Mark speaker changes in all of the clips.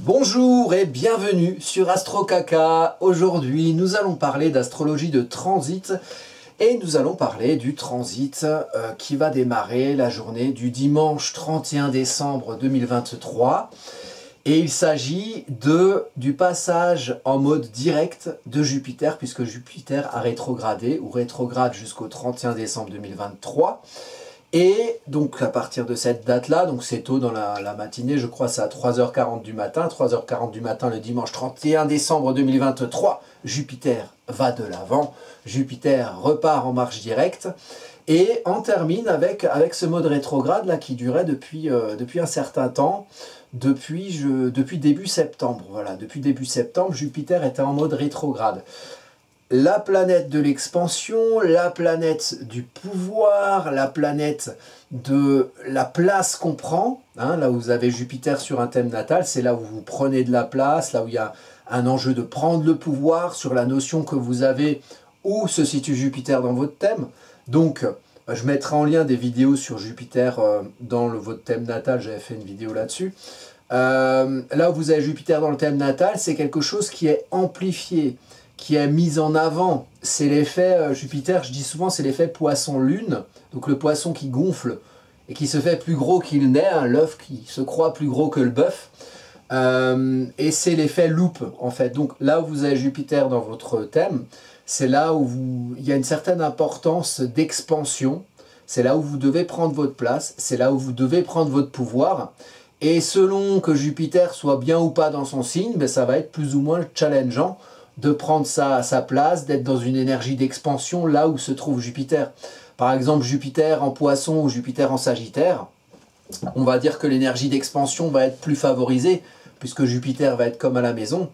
Speaker 1: Bonjour et bienvenue sur AstroCaca. Aujourd'hui, nous allons parler d'astrologie de transit et nous allons parler du transit qui va démarrer la journée du dimanche 31 décembre 2023. Et il s'agit du passage en mode direct de Jupiter, puisque Jupiter a rétrogradé ou rétrograde jusqu'au 31 décembre 2023. Et donc à partir de cette date-là, donc c'est tôt dans la matinée, je crois c'est à 3h40 du matin, 3h40 du matin le dimanche 31 décembre 2023, Jupiter va de l'avant, Jupiter repart en marche directe, et on termine avec ce mode rétrograde là qui durait depuis un certain temps, depuis début septembre. Voilà, depuis début septembre, Jupiter était en mode rétrograde. La planète de l'expansion, la planète du pouvoir, la planète de la place qu'on prend, hein, là où vous avez Jupiter sur un thème natal, c'est là où vous prenez de la place, là où il y a un enjeu de prendre le pouvoir sur la notion que vous avez où se situe Jupiter dans votre thème. Donc, je mettrai en lien des vidéos sur Jupiter dans votre thème natal, j'avais fait une vidéo là-dessus. Là où vous avez Jupiter dans le thème natal, c'est quelque chose qui est amplifié, qui est mise en avant. C'est l'effet Jupiter, je dis souvent, c'est l'effet poisson-lune, donc le poisson qui gonfle et qui se fait plus gros qu'il n'est, hein, l'œuf qui se croit plus gros que le bœuf, et c'est l'effet loupe en fait. Donc là où vous avez Jupiter dans votre thème, c'est là où il y a une certaine importance d'expansion, c'est là où vous devez prendre votre place, c'est là où vous devez prendre votre pouvoir, et selon que Jupiter soit bien ou pas dans son signe, ben ça va être plus ou moins challengeant de prendre sa place, d'être dans une énergie d'expansion là où se trouve Jupiter. Par exemple, Jupiter en Poisson ou Jupiter en Sagittaire, on va dire que l'énergie d'expansion va être plus favorisée, puisque Jupiter va être comme à la maison,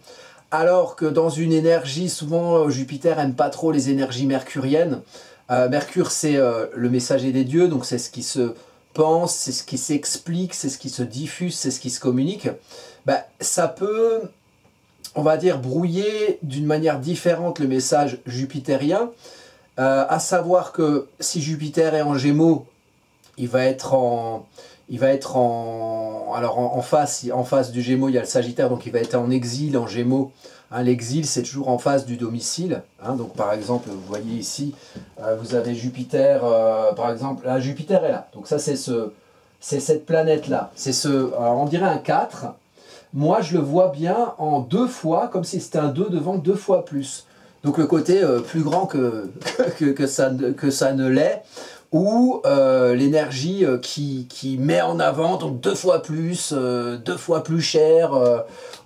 Speaker 1: alors que dans une énergie, souvent Jupiter n'aime pas trop les énergies mercuriennes. Mercure, c'est le messager des dieux, donc c'est ce qui se pense, c'est ce qui s'explique, c'est ce qui se diffuse, c'est ce qui se communique. Ben, ça peut, on va dire, brouiller d'une manière différente le message jupitérien, à savoir que si Jupiter est en Gémeaux, il va être en face du Gémeaux, il y a le Sagittaire, donc il va être en exil en Gémeaux. Hein, l'exil, c'est toujours en face du domicile. Hein, donc par exemple, vous voyez ici, vous avez Jupiter, par exemple, là, Jupiter est là. Donc ça, c'est cette planète-là. On dirait un 4. Moi, je le vois bien en 2 fois, comme si c'était un 2 devant 2 fois plus. Donc le côté plus grand que ça ne l'est, ou l'énergie qui met en avant, donc 2 fois plus, 2 fois plus cher,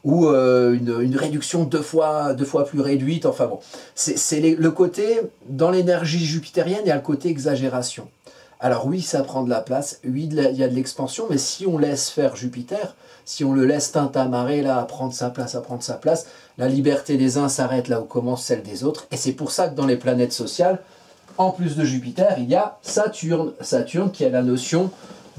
Speaker 1: ou une réduction 2 fois plus réduite, enfin bon. C'est le côté, dans l'énergie jupitérienne, il y a le côté exagération. Alors oui, ça prend de la place, oui, il y a de l'expansion, mais si on laisse faire Jupiter, si on le laisse tintamarrer là, à prendre sa place, la liberté des uns s'arrête là où commence celle des autres. Et c'est pour ça que dans les planètes sociales, en plus de Jupiter, il y a Saturne. Saturne qui a la notion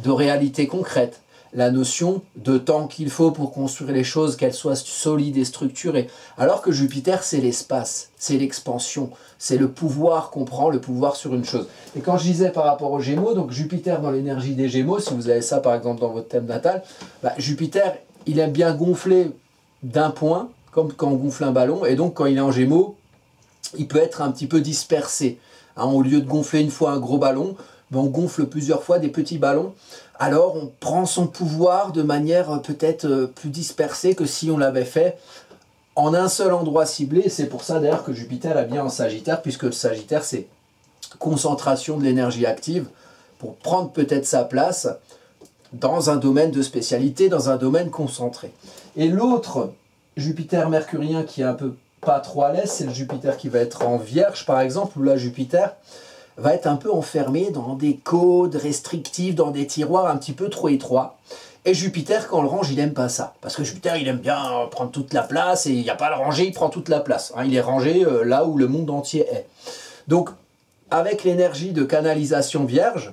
Speaker 1: de réalité concrète, la notion de temps qu'il faut pour construire les choses, qu'elles soient solides et structurées. Alors que Jupiter, c'est l'espace, c'est l'expansion, c'est le pouvoir qu'on prend, le pouvoir sur une chose. Et quand je disais par rapport aux Gémeaux, donc Jupiter dans l'énergie des Gémeaux, si vous avez ça par exemple dans votre thème natal, bah, Jupiter, il aime bien gonfler d'un point, comme quand on gonfle un ballon, et donc quand il est en Gémeaux, il peut être un petit peu dispersé. Hein, au lieu de gonfler une fois un gros ballon, ben on gonfle plusieurs fois des petits ballons. Alors on prend son pouvoir de manière peut-être plus dispersée que si on l'avait fait en un seul endroit ciblé. C'est pour ça d'ailleurs que Jupiter est bien en Sagittaire, puisque le Sagittaire c'est concentration de l'énergie active pour prendre peut-être sa place dans un domaine de spécialité, dans un domaine concentré. Et l'autre Jupiter mercurien qui est un peu pas trop à l'aise, c'est le Jupiter qui va être en Vierge par exemple, où là Jupiter va être un peu enfermé dans des codes restrictifs, dans des tiroirs un petit peu trop étroits. Et Jupiter, quand on le range, il n'aime pas ça. Parce que Jupiter, il aime bien prendre toute la place, et il n'y a pas à le ranger, il prend toute la place. Hein, il est rangé là où le monde entier est. Donc, avec l'énergie de canalisation Vierge,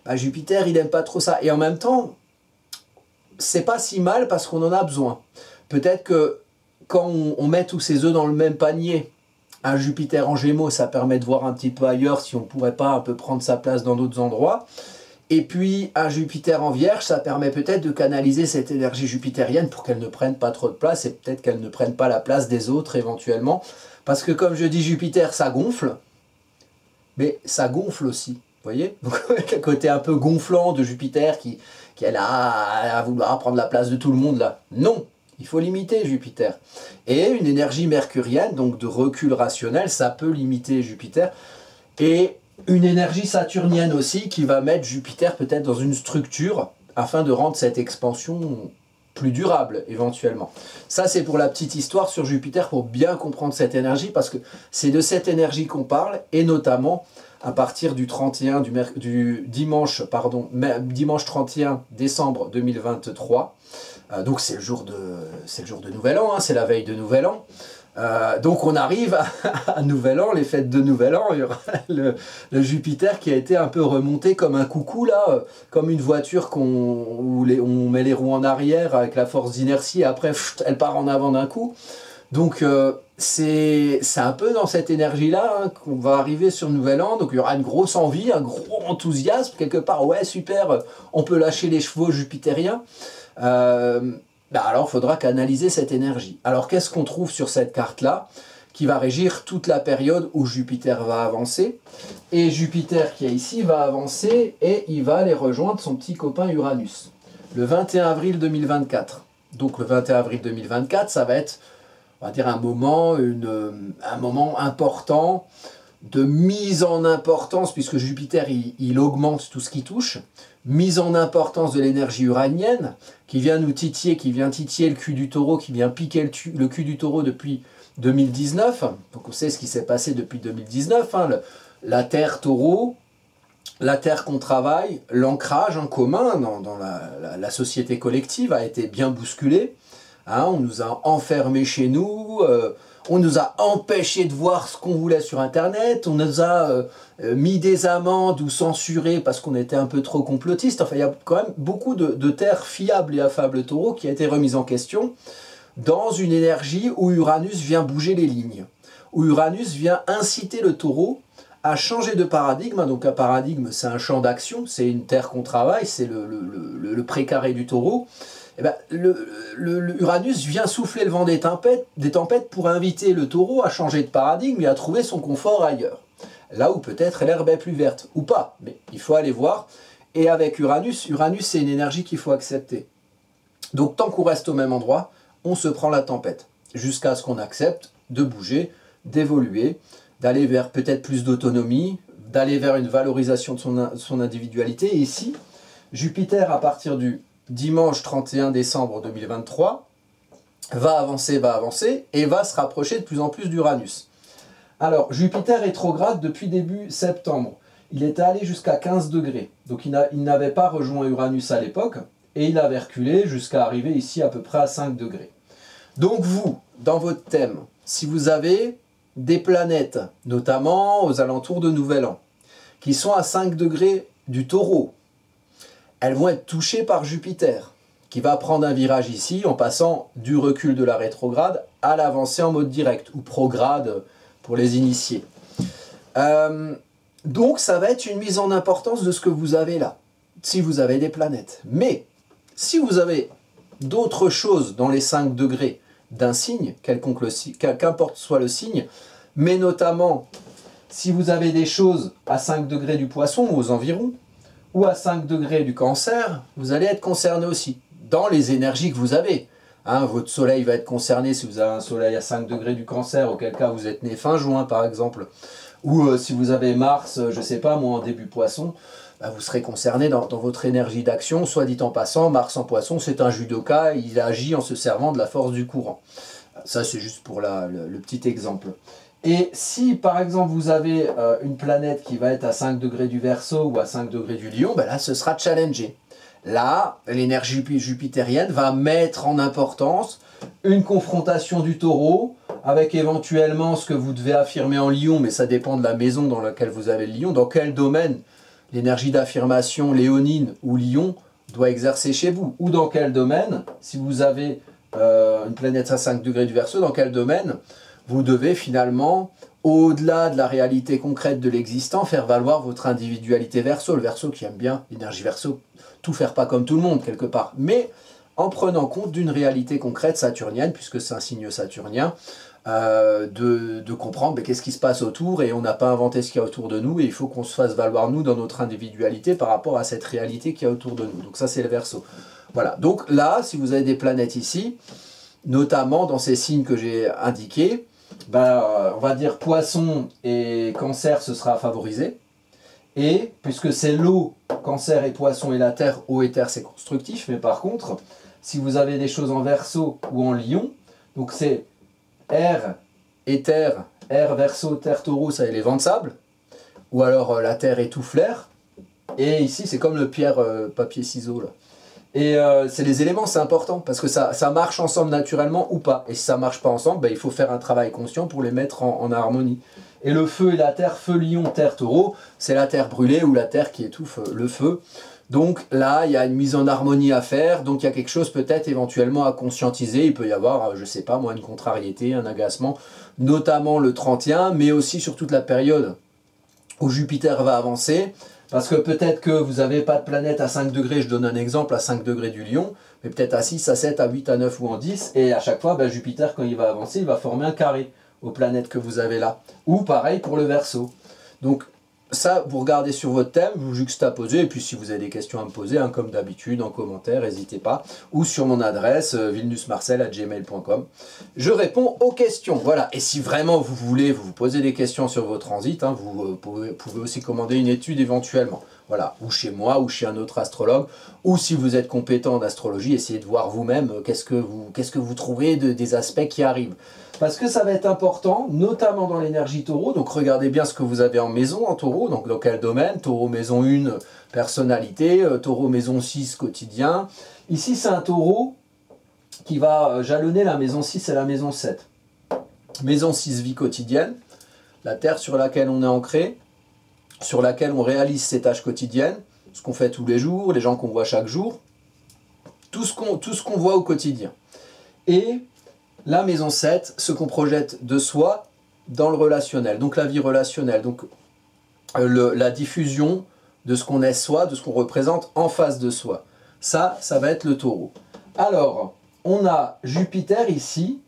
Speaker 1: bah, Jupiter, il n'aime pas trop ça. Et en même temps, c'est pas si mal parce qu'on en a besoin. Peut-être que quand on met tous ses œufs dans le même panier, un Jupiter en Gémeaux, ça permet de voir un petit peu ailleurs si on ne pourrait pas un peu prendre sa place dans d'autres endroits. Et puis un Jupiter en Vierge, ça permet peut-être de canaliser cette énergie jupitérienne pour qu'elle ne prenne pas trop de place et peut-être qu'elle ne prenne pas la place des autres éventuellement. Parce que comme je dis, Jupiter, ça gonfle, mais ça gonfle aussi. Vous voyez? Donc le côté un peu gonflant de Jupiter qui est là à vouloir prendre la place de tout le monde là. Non, il faut limiter Jupiter. Et une énergie mercurienne, donc de recul rationnel, ça peut limiter Jupiter. Et une énergie saturnienne aussi qui va mettre Jupiter peut-être dans une structure afin de rendre cette expansion plus durable éventuellement. Ça c'est pour la petite histoire sur Jupiter pour bien comprendre cette énergie parce que c'est de cette énergie qu'on parle et notamment à partir du 31 du dimanche 31 décembre 2023. Donc c'est le jour de Nouvel An, hein, c'est la veille de Nouvel An. Donc on arrive à Nouvel An, les fêtes de Nouvel An, il y aura le Jupiter qui a été un peu remonté comme un coucou là, comme une voiture où on met les roues en arrière avec la force d'inertie et après elle part en avant d'un coup. Donc c'est un peu dans cette énergie-là hein, qu'on va arriver sur Nouvel An, donc il y aura une grosse envie, un gros enthousiasme, quelque part, ouais super, on peut lâcher les chevaux jupitériens. Alors il faudra canaliser cette énergie. Alors qu'est-ce qu'on trouve sur cette carte-là qui va régir toute la période où Jupiter va avancer. Et Jupiter qui est ici va avancer et il va aller rejoindre son petit copain Uranus le 21 avril 2024. Donc le 21 avril 2024, ça va être, on va dire, un moment important de mise en importance, puisque Jupiter, il augmente tout ce qui touche, mise en importance de l'énergie uranienne, qui vient nous titiller, qui vient titiller le cul du taureau, qui vient piquer le cul du taureau depuis 2019. Donc on sait ce qui s'est passé depuis 2019, hein, la Terre taureau, la Terre qu'on travaille, l'ancrage en commun dans la société collective a été bien bousculé. Hein, on nous a enfermés chez nous, on nous a empêchés de voir ce qu'on voulait sur Internet, on nous a mis des amendes ou censurés parce qu'on était un peu trop complotistes. Enfin, il y a quand même beaucoup de terres fiables et affables taureaux qui a été remise en question dans une énergie où Uranus vient bouger les lignes, où Uranus vient inciter le taureau à changer de paradigme. Donc un paradigme, c'est un champ d'action, c'est une terre qu'on travaille, c'est le précaré du taureau. Eh ben, Uranus vient souffler le vent des tempêtes pour inviter le taureau à changer de paradigme et à trouver son confort ailleurs. Là où peut-être l'herbe est plus verte, ou pas, mais il faut aller voir. Et avec Uranus, c'est une énergie qu'il faut accepter. Donc tant qu'on reste au même endroit, on se prend la tempête, jusqu'à ce qu'on accepte de bouger, d'évoluer, d'aller vers peut-être plus d'autonomie, d'aller vers une valorisation de son individualité. Et ici, Jupiter, à partir du dimanche 31 décembre 2023, va avancer et va se rapprocher de plus en plus d'Uranus. Alors, Jupiter rétrograde depuis début septembre. Il était allé jusqu'à 15 degrés. Donc il n'avait pas rejoint Uranus à l'époque et il avait reculé jusqu'à arriver ici à peu près à 5 degrés. Donc vous, dans votre thème, si vous avez des planètes, notamment aux alentours de Nouvel An, qui sont à 5 degrés du Taureau, elles vont être touchées par Jupiter, qui va prendre un virage ici en passant du recul de la rétrograde à l'avancée en mode direct, ou prograde pour les initiés. Donc ça va être une mise en importance de ce que vous avez là, si vous avez des planètes. Mais si vous avez d'autres choses dans les 5 degrés d'un signe, qu'importe soit le signe, mais notamment si vous avez des choses à 5 degrés du Poisson ou aux environs, ou à 5 degrés du Cancer, vous allez être concerné aussi, dans les énergies que vous avez. Hein, votre soleil va être concerné si vous avez un soleil à 5 degrés du Cancer, auquel cas vous êtes né fin juin par exemple, ou si vous avez Mars, je ne sais pas moi, en début Poisson, bah, vous serez concerné dans votre énergie d'action. Soit dit en passant, Mars en Poisson, c'est un judoka, il agit en se servant de la force du courant. Ça c'est juste pour le petit exemple. Et si par exemple vous avez une planète qui va être à 5 degrés du Verseau ou à 5 degrés du Lion, ben là ce sera challengé. Là, l'énergie jupitérienne va mettre en importance une confrontation du Taureau avec éventuellement ce que vous devez affirmer en Lion, mais ça dépend de la maison dans laquelle vous avez le Lion, dans quel domaine l'énergie d'affirmation léonine ou Lion doit exercer chez vous, ou dans quel domaine, si vous avez une planète à 5 degrés du Verseau, dans quel domaine vous devez finalement au-delà de la réalité concrète de l'existant, faire valoir votre individualité Verseau. Le Verseau qui aime bien, l'énergie Verseau, tout faire pas comme tout le monde quelque part, mais en prenant compte d'une réalité concrète saturnienne, puisque c'est un signe saturnien, de comprendre qu'est-ce qui se passe autour, et on n'a pas inventé ce qu'il y a autour de nous, et il faut qu'on se fasse valoir nous dans notre individualité par rapport à cette réalité qu'il y a autour de nous. Donc ça c'est le Verseau. Voilà, donc là, si vous avez des planètes ici, notamment dans ces signes que j'ai indiqués, on va dire Poisson et Cancer, ce sera favorisé. Et puisque c'est l'eau, Cancer et Poisson et la Terre, eau et Terre c'est constructif, mais par contre, si vous avez des choses en Verseau ou en Lion, donc c'est Air et Terre, Air, Verseau, Terre, Taureau, ça est les vents de sable, ou alors la Terre étouffe l'air, et ici c'est comme le pierre, papier, ciseaux là. Et c'est les éléments, c'est important, parce que ça marche ensemble naturellement ou pas. Et si ça ne marche pas ensemble, il faut faire un travail conscient pour les mettre en harmonie. Et le feu et la terre, feu lion, terre taureau, c'est la terre brûlée ou la terre qui étouffe le feu. Donc là, il y a une mise en harmonie à faire, donc il y a quelque chose peut-être éventuellement à conscientiser. Il peut y avoir, je ne sais pas moi, une contrariété, un agacement, notamment le 31, mais aussi sur toute la période où Jupiter va avancer. Parce que peut-être que vous n'avez pas de planète à 5 degrés, je donne un exemple, à 5 degrés du Lion, mais peut-être à 6, à 7, à 8, à 9 ou en 10, et à chaque fois, Jupiter, quand il va avancer, il va former un carré aux planètes que vous avez là. Ou pareil pour le Verseau. Donc ça, vous regardez sur votre thème, vous juxtaposez, et puis si vous avez des questions à me poser, comme d'habitude, en commentaire, n'hésitez pas, ou sur mon adresse, vilnusmarcel@gmail.com. Je réponds aux questions, voilà. Et si vraiment vous voulez vous poser des questions sur vos transits, vous pouvez aussi commander une étude éventuellement. Voilà, ou chez moi, ou chez un autre astrologue, ou si vous êtes compétent en astrologie, essayez de voir vous-même qu'est-ce que vous trouvez des aspects qui arrivent. Parce que ça va être important, notamment dans l'énergie taureau, donc regardez bien ce que vous avez en maison en taureau, donc dans quel domaine, taureau maison 1, personnalité, taureau maison 6, quotidien. Ici c'est un taureau qui va jalonner la maison 6 et la maison 7. Maison 6, vie quotidienne, la terre sur laquelle on est ancré, sur laquelle on réalise ses tâches quotidiennes, ce qu'on fait tous les jours, les gens qu'on voit chaque jour, tout ce qu'on voit au quotidien. Et la maison 7, ce qu'on projette de soi dans le relationnel, donc la vie relationnelle, donc la diffusion de ce qu'on est soi, de ce qu'on représente en face de soi. Ça va être le taureau. Alors, on a Jupiter ici,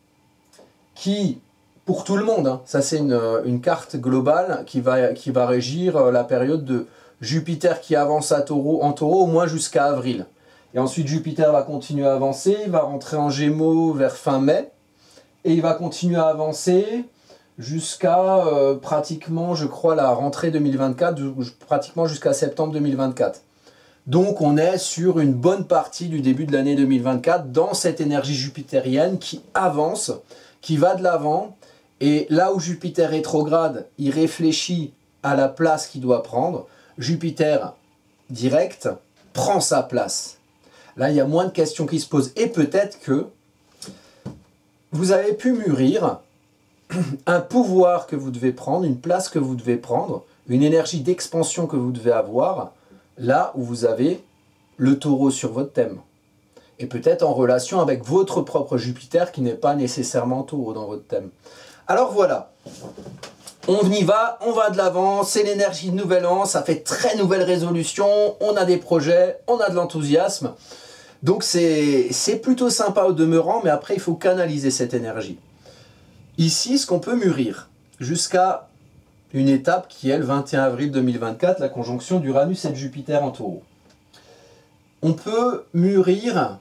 Speaker 1: qui, pour tout le monde, ça c'est une carte globale qui va régir la période de Jupiter qui avance en taureau au moins jusqu'à avril. Et ensuite Jupiter va continuer à avancer, il va rentrer en Gémeaux vers fin mai, et il va continuer à avancer jusqu'à pratiquement, je crois, la rentrée 2024, pratiquement jusqu'à septembre 2024. Donc on est sur une bonne partie du début de l'année 2024 dans cette énergie jupitérienne qui avance, qui va de l'avant. Et là où Jupiter rétrograde, il réfléchit à la place qu'il doit prendre. Jupiter direct prend sa place. Là, il y a moins de questions qui se posent. Et peut-être que vous avez pu mûrir un pouvoir que vous devez prendre, une place que vous devez prendre, une énergie d'expansion que vous devez avoir, là où vous avez le taureau sur votre thème. Et peut-être en relation avec votre propre Jupiter qui n'est pas nécessairement taureau dans votre thème. Alors voilà, on y va, on va de l'avant, c'est l'énergie de nouvel an, ça fait très nouvelle résolution, on a des projets, on a de l'enthousiasme. Donc c'est plutôt sympa au demeurant, mais après il faut canaliser cette énergie. Ici, ce qu'on peut mûrir, jusqu'à une étape qui est le 21 avril 2024, la conjonction d'Uranus et de Jupiter en taureau. On peut mûrir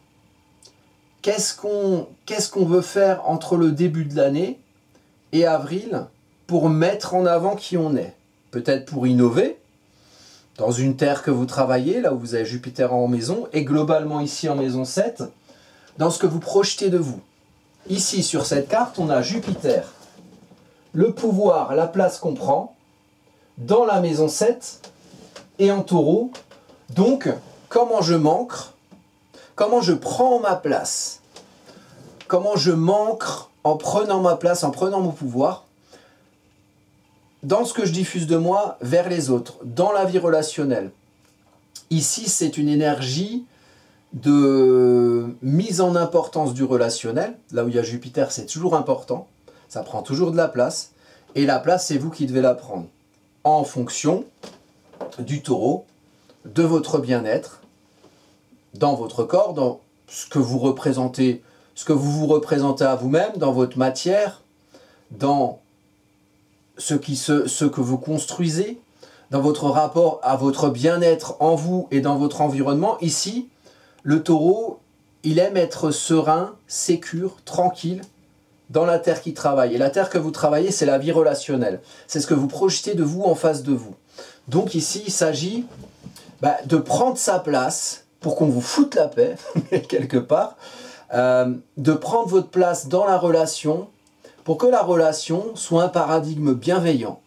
Speaker 1: qu'est-ce qu'on veut faire entre le début de l'année et avril pour mettre en avant qui on est. Peut-être pour innover, dans une terre que vous travaillez, là où vous avez Jupiter en maison, et globalement ici en maison 7, dans ce que vous projetez de vous. Ici, sur cette carte, on a Jupiter, le pouvoir, la place qu'on prend, dans la maison 7 et en taureau. Donc, comment je m'ancre, comment je prends ma place, comment je m'ancre en prenant ma place, en prenant mon pouvoir, dans ce que je diffuse de moi vers les autres, dans la vie relationnelle. Ici, c'est une énergie de mise en importance du relationnel. Là où il y a Jupiter, c'est toujours important. Ça prend toujours de la place. Et la place, c'est vous qui devez la prendre. En fonction du taureau, de votre bien-être, dans votre corps, dans ce que vous représentez, vous représentez à vous-même, dans votre matière, dans ce que vous construisez, dans votre rapport à votre bien-être en vous et dans votre environnement. Ici, le taureau, il aime être serein, sécure, tranquille, dans la terre qui travaille. Et la terre que vous travaillez, c'est la vie relationnelle. C'est ce que vous projetez de vous en face de vous. Donc ici, il s'agit de prendre sa place pour qu'on vous foute la paix, quelque part, de prendre votre place dans la relation pour que la relation soit un paradigme bienveillant,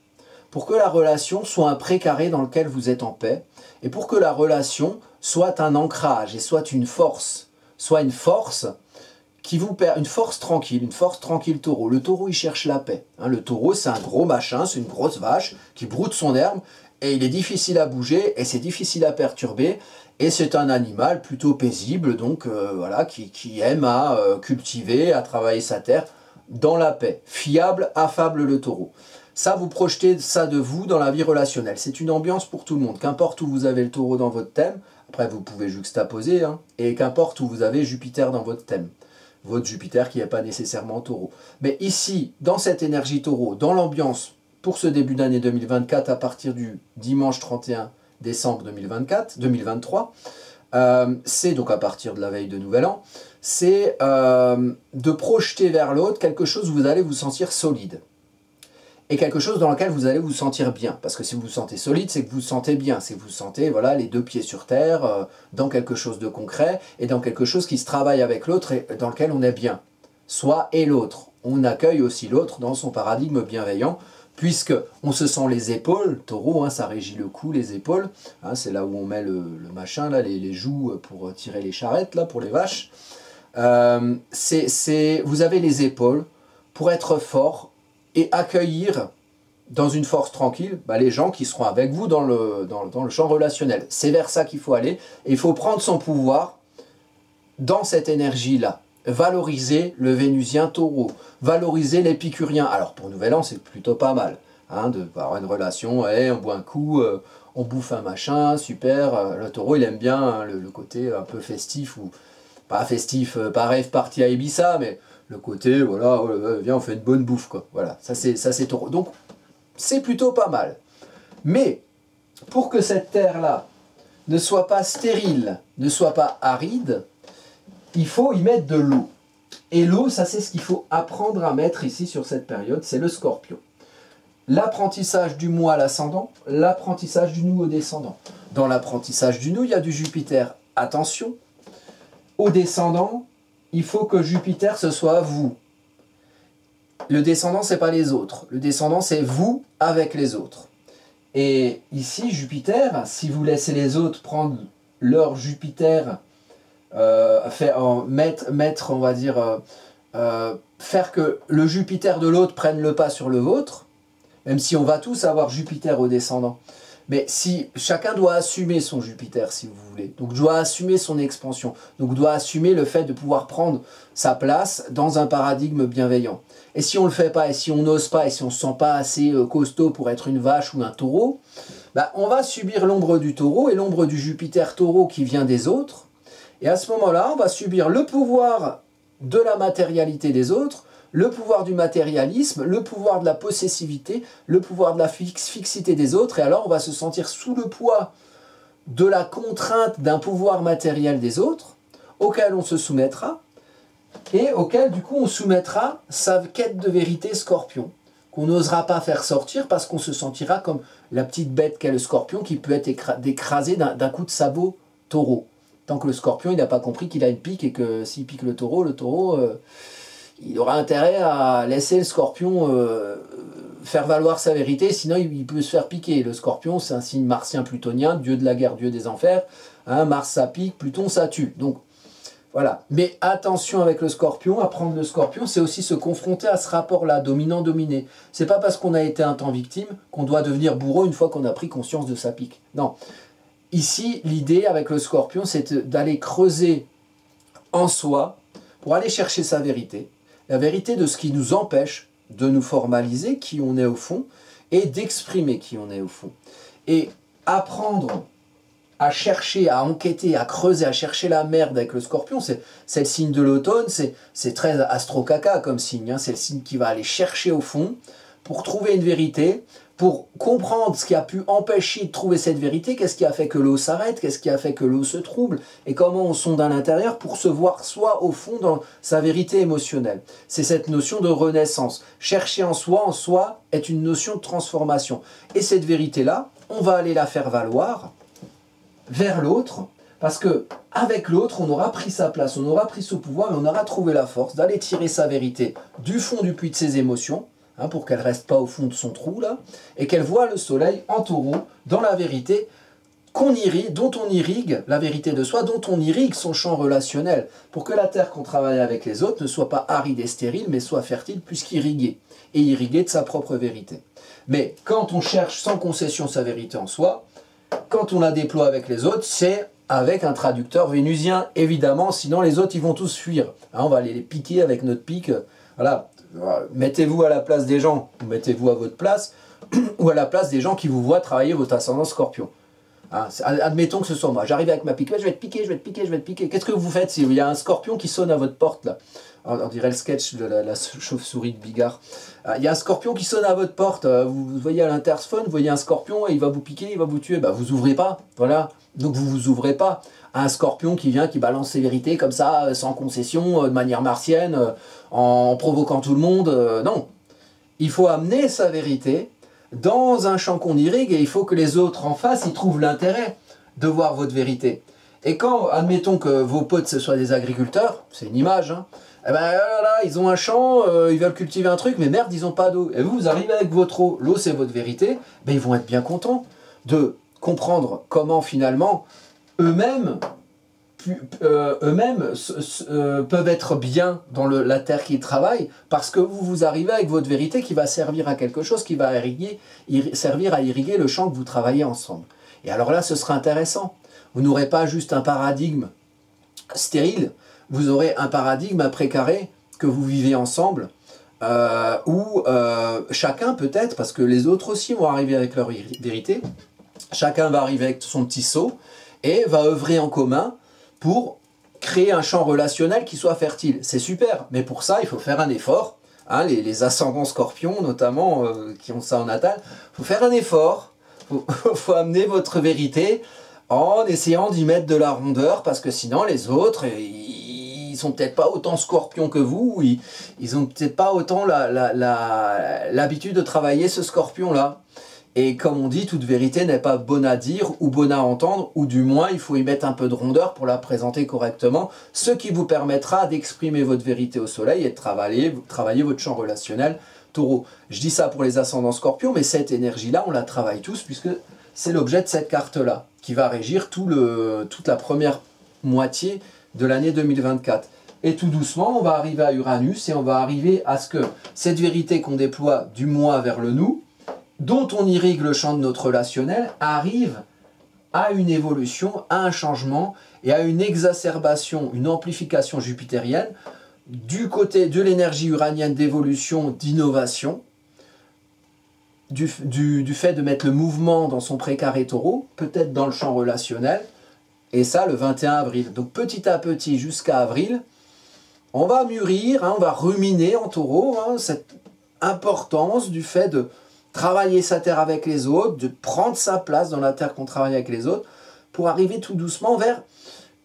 Speaker 1: pour que la relation soit un précaré dans lequel vous êtes en paix, et pour que la relation soit un ancrage et soit une force qui vous perd, une force tranquille taureau. Le taureau, il cherche la paix. Hein, le taureau, c'est un gros machin, c'est une grosse vache qui broute son herbe, et il est difficile à bouger, et c'est difficile à perturber, et c'est un animal plutôt paisible, donc voilà, qui aime à cultiver, à travailler sa terre, dans la paix. Fiable, affable le taureau. Ça, vous projetez ça de vous dans la vie relationnelle. C'est une ambiance pour tout le monde. Qu'importe où vous avez le taureau dans votre thème, après vous pouvez juxtaposer, hein, et qu'importe où vous avez Jupiter dans votre thème. Votre Jupiter qui n'est pas nécessairement taureau. Mais ici, dans cette énergie taureau, dans l'ambiance, pour ce début d'année 2024, à partir du dimanche 31 décembre 2023, c'est donc à partir de la veille de Nouvel An, c'est de projeter vers l'autre quelque chose où vous allez vous sentir solide. Et quelque chose dans lequel vous allez vous sentir bien. Parce que si vous vous sentez solide, c'est que vous vous sentez bien. C'est que vous vous sentez voilà, les deux pieds sur terre, dans quelque chose de concret, et dans quelque chose qui se travaille avec l'autre et dans lequel on est bien. Soi et l'autre. On accueille aussi l'autre dans son paradigme bienveillant, puisque on se sent les épaules, taureau, hein, ça régit le cou, les épaules, hein, c'est là où on met le machin, là, les joues pour tirer les charrettes, là, pour les vaches. Vous avez les épaules pour être fort et accueillir dans une force tranquille les gens qui seront avec vous dans le champ relationnel. C'est vers ça qu'il faut aller, et il faut prendre son pouvoir dans cette énergie-là. Valoriser le Vénusien taureau, valoriser l'épicurien. Alors pour Nouvel An, c'est plutôt pas mal, hein, d'avoir une relation, on boit un coup, on bouffe un machin, super. Le taureau, il aime bien hein, le côté un peu festif, ou pas festif, pas rêve party à Ibiza, mais le côté, voilà, viens, on fait une bonne bouffe, quoi. Voilà, ça c'est taureau. Donc, c'est plutôt pas mal. Mais, pour que cette terre-là ne soit pas stérile, ne soit pas aride, il faut y mettre de l'eau. Et l'eau, ça c'est ce qu'il faut apprendre à mettre ici sur cette période, c'est le Scorpion. L'apprentissage du moi à l'ascendant, l'apprentissage du nous au descendant. Dans l'apprentissage du nous, il y a du Jupiter. Attention, au descendant, il faut que Jupiter, ce soit vous. Le descendant, ce n'est pas les autres. Le descendant, c'est vous avec les autres. Et ici, Jupiter, si vous laissez les autres prendre leur Jupiter, on va dire, faire que le Jupiter de l'autre prenne le pas sur le vôtre, même si on va tous avoir Jupiter au descendant. Mais si chacun doit assumer son Jupiter, si vous voulez, donc doit assumer son expansion, donc doit assumer le fait de pouvoir prendre sa place dans un paradigme bienveillant. Et si on ne le fait pas, et si on n'ose pas, et si on ne se sent pas assez costaud pour être une vache ou un taureau, on va subir l'ombre du taureau et l'ombre du Jupiter taureau qui vient des autres. Et à ce moment-là, on va subir le pouvoir de la matérialité des autres, le pouvoir du matérialisme, le pouvoir de la possessivité, le pouvoir de la fixité des autres, et alors on va se sentir sous le poids de la contrainte d'un pouvoir matériel des autres, auquel on se soumettra, et auquel du coup on soumettra sa quête de vérité Scorpion, qu'on n'osera pas faire sortir parce qu'on se sentira comme la petite bête qu'est le Scorpion qui peut être écrasée d'un coup de sabot taureau. Tant que le Scorpion il n'a pas compris qu'il a une pique et que s'il pique le taureau, il aura intérêt à laisser le Scorpion faire valoir sa vérité, sinon il peut se faire piquer. Le Scorpion, c'est un signe martien plutonien, dieu de la guerre, dieu des enfers. Hein, Mars, ça pique, Pluton, ça tue. Donc, voilà. Mais attention avec le Scorpion, apprendre le Scorpion, c'est aussi se confronter à ce rapport-là, dominant-dominé. C'est pas parce qu'on a été un temps victime qu'on doit devenir bourreau une fois qu'on a pris conscience de sa pique. Non. Ici, l'idée avec le Scorpion, c'est d'aller creuser en soi pour aller chercher sa vérité. La vérité de ce qui nous empêche de nous formaliser qui on est au fond et d'exprimer qui on est au fond. Et apprendre à chercher, à enquêter, à creuser, à chercher la merde avec le scorpion, c'est le signe de l'automne, c'est très astro-caca comme signe, hein, c'est le signe qui va aller chercher au fond pour trouver une vérité, pour comprendre ce qui a pu empêcher de trouver cette vérité, qu'est-ce qui a fait que l'eau s'arrête, qu'est-ce qui a fait que l'eau se trouble, et comment on sonde à l'intérieur pour se voir soi au fond dans sa vérité émotionnelle. C'est cette notion de renaissance. Chercher en soi est une notion de transformation. Et cette vérité-là, on va aller la faire valoir vers l'autre, parce que avec l'autre, on aura pris sa place, on aura pris ce pouvoir et on aura trouvé la force d'aller tirer sa vérité du fond du puits de ses émotions, hein, pour qu'elle ne reste pas au fond de son trou, là, et qu'elle voit le soleil en taureau dans la vérité dont on irrigue la vérité de soi, dont on irrigue son champ relationnel, pour que la terre qu'on travaille avec les autres ne soit pas aride et stérile, mais soit fertile puisqu'irriguée, et irriguée de sa propre vérité. Mais quand on cherche sans concession sa vérité en soi, quand on la déploie avec les autres, c'est avec un traducteur vénusien, évidemment, sinon les autres ils vont tous fuir. Hein, on va aller les piquer avec notre pique. Voilà. Mettez-vous à la place des gens, ou mettez-vous à votre place, ou à la place des gens qui vous voient travailler votre ascendant scorpion. Hein, admettons que ce soit moi, j'arrive avec ma pique, je vais te piquer, je vais te piquer, je vais te piquer. Qu'est-ce que vous faites s'il y a un scorpion qui sonne à votre porte là? On dirait le sketch de la chauve-souris de Bigard. Il y a un scorpion qui sonne à votre porte, vous voyez à l'interphone, vous voyez un scorpion et il va vous piquer, il va vous tuer. Bah, vous ouvrez pas, voilà. Donc vous vous ouvrez pas à un scorpion qui vient, qui balance ses vérités comme ça, sans concession, de manière martienne, en provoquant tout le monde. Non, il faut amener sa vérité dans un champ qu'on irrigue et il faut que les autres en face, ils trouvent l'intérêt de voir votre vérité. Et quand, admettons que vos potes ce soient des agriculteurs, c'est une image, hein, eh ben là, ils ont un champ, ils veulent cultiver un truc, mais merde, ils n'ont pas d'eau. Et vous arrivez avec votre eau, l'eau c'est votre vérité, ben ils vont être bien contents de comprendre comment finalement eux-mêmes peuvent être bien dans la terre qu'ils travaillent, parce que vous arrivez avec votre vérité qui va servir à quelque chose, qui va servir à irriguer le champ que vous travaillez ensemble. Et alors là, ce sera intéressant. Vous n'aurez pas juste un paradigme stérile, vous aurez un paradigme précaré que vous vivez ensemble, où chacun peut-être, parce que les autres aussi vont arriver avec leur vérité, chacun va arriver avec son petit seau et va œuvrer en commun pour créer un champ relationnel qui soit fertile. C'est super, mais pour ça, il faut faire un effort. Hein, les ascendants scorpions, notamment, qui ont ça en natal, il faut faire un effort, il faut amener votre vérité en essayant d'y mettre de la rondeur, parce que sinon, les autres, ils sont peut-être pas autant scorpions que vous, ils ont peut-être pas autant l'habitude de travailler ce scorpion-là. Et comme on dit, toute vérité n'est pas bonne à dire ou bonne à entendre, ou du moins il faut y mettre un peu de rondeur pour la présenter correctement, ce qui vous permettra d'exprimer votre vérité au soleil et de travailler votre champ relationnel taureau. Je dis ça pour les ascendants scorpions, mais cette énergie-là, on la travaille tous, puisque c'est l'objet de cette carte-là, qui va régir toute la première moitié de l'année 2024. Et tout doucement, on va arriver à Uranus, et on va arriver à ce que cette vérité qu'on déploie du moi vers le nous, dont on irrigue le champ de notre relationnel, arrive à une évolution, à un changement et à une exacerbation, une amplification jupitérienne du côté de l'énergie uranienne d'évolution, d'innovation, du fait de mettre le mouvement dans son précaré taureau, peut-être dans le champ relationnel, et ça le 21 avril. Donc petit à petit jusqu'à avril, on va mûrir, hein, on va ruminer en taureau, hein, cette importance du fait de travailler sa terre avec les autres, de prendre sa place dans la terre qu'on travaille avec les autres, pour arriver tout doucement vers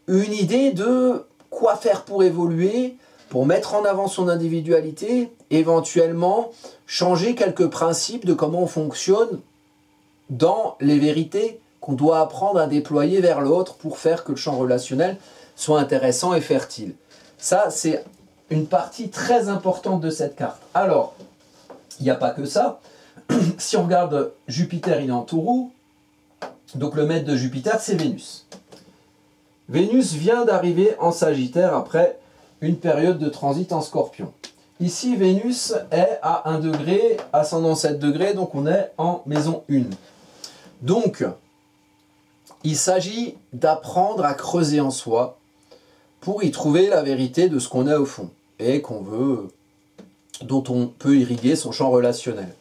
Speaker 1: une idée de quoi faire pour évoluer, pour mettre en avant son individualité, éventuellement changer quelques principes de comment on fonctionne dans les vérités qu'on doit apprendre à déployer vers l'autre pour faire que le champ relationnel soit intéressant et fertile. Ça, c'est une partie très importante de cette carte. Alors, il n'y a pas que ça. Si on regarde Jupiter, il est en taureau, donc le maître de Jupiter, c'est Vénus. Vénus vient d'arriver en Sagittaire après une période de transit en Scorpion. Ici, Vénus est à 1 degré, ascendant 7 degrés, donc on est en maison 1. Donc, il s'agit d'apprendre à creuser en soi pour y trouver la vérité de ce qu'on est au fond et qu'on veut dont on peut irriguer son champ relationnel.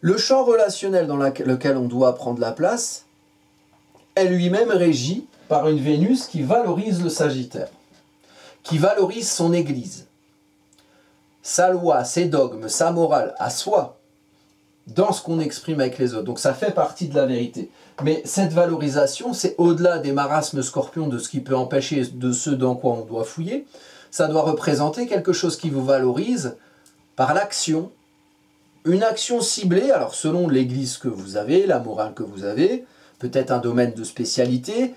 Speaker 1: Le champ relationnel dans lequel on doit prendre la place est lui-même régi par une Vénus qui valorise le Sagittaire, qui valorise son église, sa loi, ses dogmes, sa morale, à soi, dans ce qu'on exprime avec les autres. Donc ça fait partie de la vérité. Mais cette valorisation, c'est au-delà des marasmes scorpions, de ce qui peut empêcher, de ce dans quoi on doit fouiller. Ça doit représenter quelque chose qui vous valorise par l'action. Une action ciblée, alors selon l'église que vous avez, la morale que vous avez, peut-être un domaine de spécialité,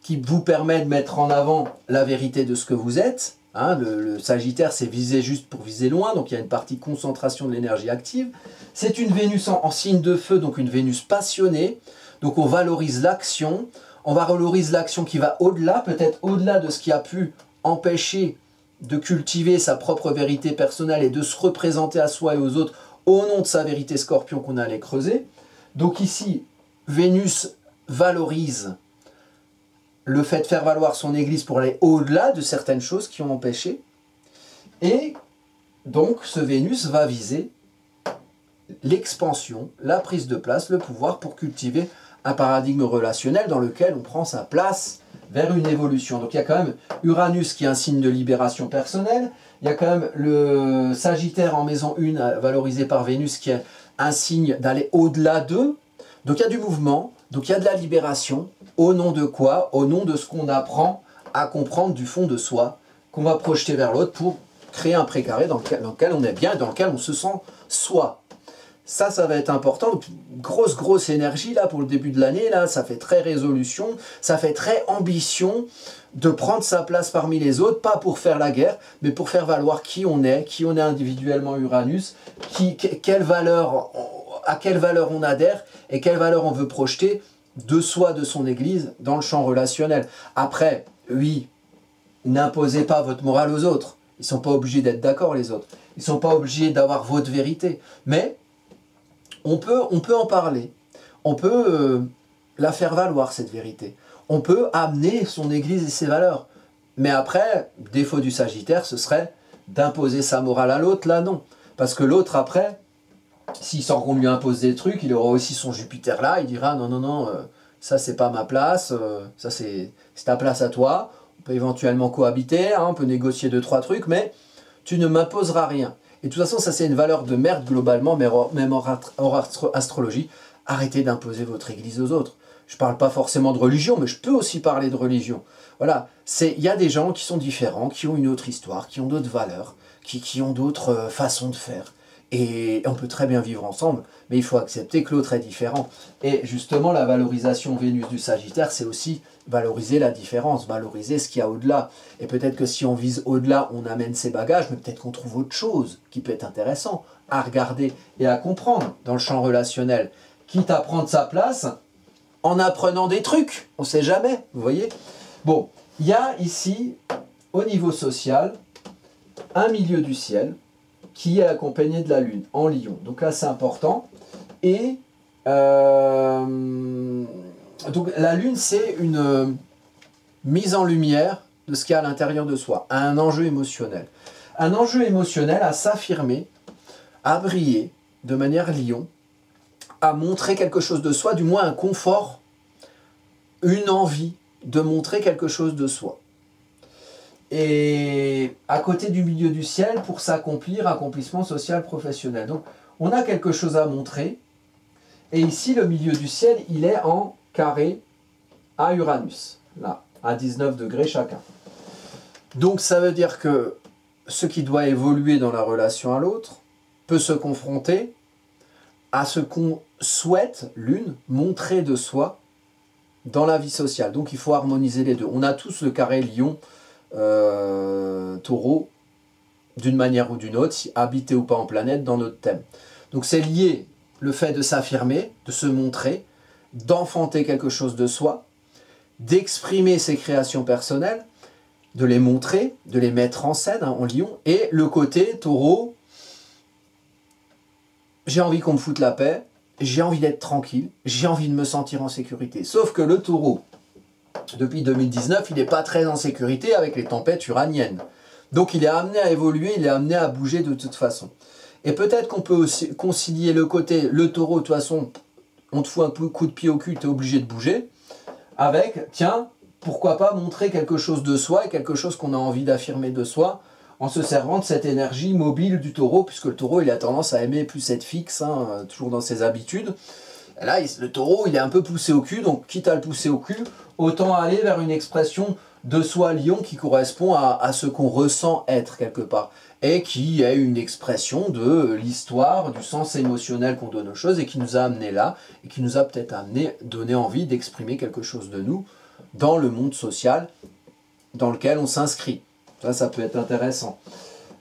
Speaker 1: qui vous permet de mettre en avant la vérité de ce que vous êtes. Hein, le Sagittaire, c'est viser juste pour viser loin, donc il y a une partie concentration de l'énergie active. C'est une Vénus en signe de feu, donc une Vénus passionnée. Donc on valorise l'action, on valorise l'action qui va au-delà, peut-être au-delà de ce qui a pu empêcher de cultiver sa propre vérité personnelle et de se représenter à soi et aux autres au nom de sa vérité Scorpion qu'on allait creuser. Donc ici, Vénus valorise le fait de faire valoir son église pour aller au-delà de certaines choses qui ont empêché. Et donc ce Vénus va viser l'expansion, la prise de place, le pouvoir pour cultiver un paradigme relationnel dans lequel on prend sa place vers une évolution. Donc il y a quand même Uranus qui est un signe de libération personnelle, il y a quand même le Sagittaire en maison 1 valorisé par Vénus qui est un signe d'aller au-delà d'eux. Donc il y a du mouvement, donc il y a de la libération. Au nom de quoi? Au nom de ce qu'on apprend à comprendre du fond de soi, qu'on va projeter vers l'autre pour créer un précaré dans lequel on est bien, dans lequel on se sent soi. Ça va être important. Donc, grosse énergie là pour le début de l'année. Là, ça fait très résolution, ça fait très ambition de prendre sa place parmi les autres, pas pour faire la guerre, mais pour faire valoir qui on est individuellement Uranus, quelle valeur, à quelle valeur on adhère et quelle valeur on veut projeter de soi, de son église, dans le champ relationnel. Après, oui, n'imposez pas votre morale aux autres. Ils ne sont pas obligés d'être d'accord, les autres. Ils ne sont pas obligés d'avoir votre vérité. Mais on peut en parler. On peut la faire valoir, cette vérité. On peut amener son église et ses valeurs. Mais après, défaut du Sagittaire, ce serait d'imposer sa morale à l'autre. Là, non. Parce que l'autre, après, s'il sent qu'on lui impose des trucs, il aura aussi son Jupiter là, il dira non, ça c'est pas ma place, ça c'est ta place à toi, on peut éventuellement cohabiter, hein, on peut négocier 2-3 trucs, mais tu ne m'imposeras rien. Et de toute façon, ça c'est une valeur de merde globalement, même hors astrologie, arrêtez d'imposer votre église aux autres. Je parle pas forcément de religion, mais je peux aussi parler de religion. Voilà, il y a des gens qui sont différents, qui ont une autre histoire, qui ont d'autres valeurs, qui ont d'autres façons de faire. Et on peut très bien vivre ensemble, mais il faut accepter que l'autre est différent. Et justement, la valorisation Vénus du Sagittaire, c'est aussi valoriser la différence, valoriser ce qu'il y a au-delà. Et peut-être que si on vise au-delà, on amène ses bagages, mais peut-être qu'on trouve autre chose qui peut être intéressant à regarder et à comprendre dans le champ relationnel, quitte à prendre sa place en apprenant des trucs. On ne sait jamais, vous voyez. Bon, il y a ici, au niveau social, un milieu du ciel qui est accompagné de la Lune, en Lion. Donc là, c'est important. Et donc la Lune, c'est une mise en lumière de ce qu'il y a à l'intérieur de soi, un enjeu émotionnel. Un enjeu émotionnel à s'affirmer, à briller de manière Lion, à montrer quelque chose de soi, du moins un confort, une envie de montrer quelque chose de soi. Et à côté du milieu du ciel, pour s'accomplir, accomplissement social professionnel. Donc on a quelque chose à montrer. Et ici, le milieu du ciel, il est en carré à Uranus, là, à 19 degrés chacun. Donc ça veut dire que ce qui doit évoluer dans la relation à l'autre peut se confronter à ce qu'on souhaite, l'une, montrer de soi dans la vie sociale. Donc il faut harmoniser les deux. On a tous le carré Lion, Taureau, d'une manière ou d'une autre, si habité ou pas en planète, dans notre thème. Donc c'est lié le fait de s'affirmer, de se montrer, d'enfanter quelque chose de soi, d'exprimer ses créations personnelles, de les montrer, de les mettre en scène, hein, en Lion, et le côté Taureau, j'ai envie qu'on me foute la paix, j'ai envie d'être tranquille, j'ai envie de me sentir en sécurité. Sauf que le Taureau, depuis 2019, il n'est pas très en sécurité avec les tempêtes uraniennes. Donc il est amené à évoluer, il est amené à bouger de toute façon. Et peut-être qu'on peut aussi concilier le côté, le taureau, de toute façon, on te fout un coup de pied au cul, tu es obligé de bouger, avec, tiens, pourquoi pas montrer quelque chose de soi et quelque chose qu'on a envie d'affirmer de soi, en se servant de cette énergie mobile du taureau, puisque le taureau, il a tendance à aimer plus être fixe, hein, toujours dans ses habitudes. Et là, le taureau, il est un peu poussé au cul, donc quitte à le pousser au cul, autant aller vers une expression de soi lion qui correspond à ce qu'on ressent être quelque part, et qui est une expression de l'histoire, du sens émotionnel qu'on donne aux choses, et qui nous a amené là, et qui nous a peut-être donné envie d'exprimer quelque chose de nous dans le monde social dans lequel on s'inscrit. Ça peut être intéressant.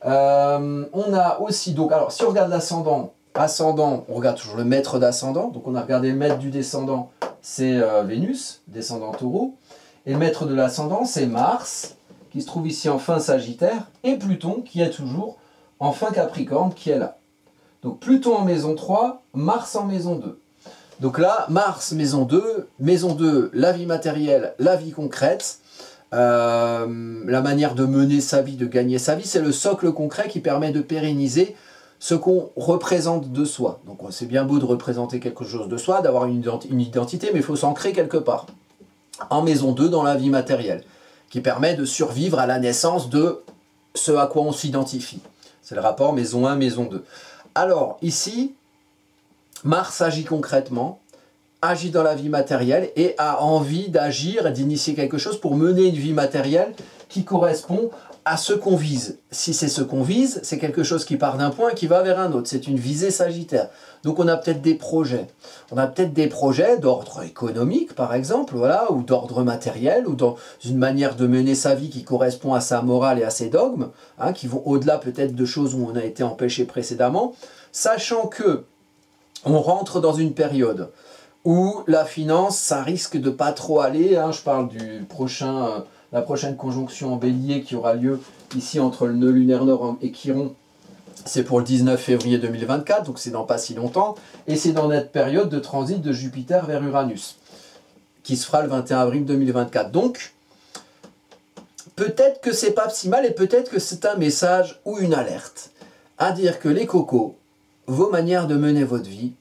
Speaker 1: On a aussi, donc, alors si on regarde l'ascendant, on regarde toujours le maître d'ascendant, donc on a regardé le maître du descendant, c'est Vénus, descendant taureau, et le maître de l'ascendant, c'est Mars, qui se trouve ici en fin Sagittaire, et Pluton, qui est toujours en fin Capricorne, qui est là. Donc Pluton en maison 3, Mars en maison 2. Donc là, Mars, maison 2, la vie matérielle, la vie concrète, la manière de mener sa vie, de gagner sa vie, c'est le socle concret qui permet de pérenniser ce qu'on représente de soi. Donc c'est bien beau de représenter quelque chose de soi, d'avoir une identité, mais il faut s'ancrer quelque part. En maison 2, dans la vie matérielle, qui permet de survivre à la naissance de ce à quoi on s'identifie. C'est le rapport maison 1, maison 2. Alors, ici, Mars agit concrètement, agit dans la vie matérielle et a envie d'agir et d'initier quelque chose pour mener une vie matérielle qui correspond à ce qu'on vise. Si c'est ce qu'on vise, c'est quelque chose qui part d'un point et qui va vers un autre. C'est une visée sagittaire. Donc on a peut-être des projets. On a peut-être des projets d'ordre économique, par exemple, voilà, ou d'ordre matériel, ou dans une manière de mener sa vie qui correspond à sa morale et à ses dogmes, hein, qui vont au-delà peut-être de choses où on a été empêché précédemment, sachant que on rentre dans une période où la finance, ça risque de pas trop aller, hein, je parle du prochain... la prochaine conjonction en bélier qui aura lieu ici entre le nœud lunaire nord et Chiron, c'est pour le 19 février 2024, donc c'est dans pas si longtemps, et c'est dans notre période de transit de Jupiter vers Uranus, qui se fera le 21 avril 2024. Donc, peut-être que c'est pas si mal, et peut-être que c'est un message ou une alerte, à dire que les cocos, vos manières de mener votre vie,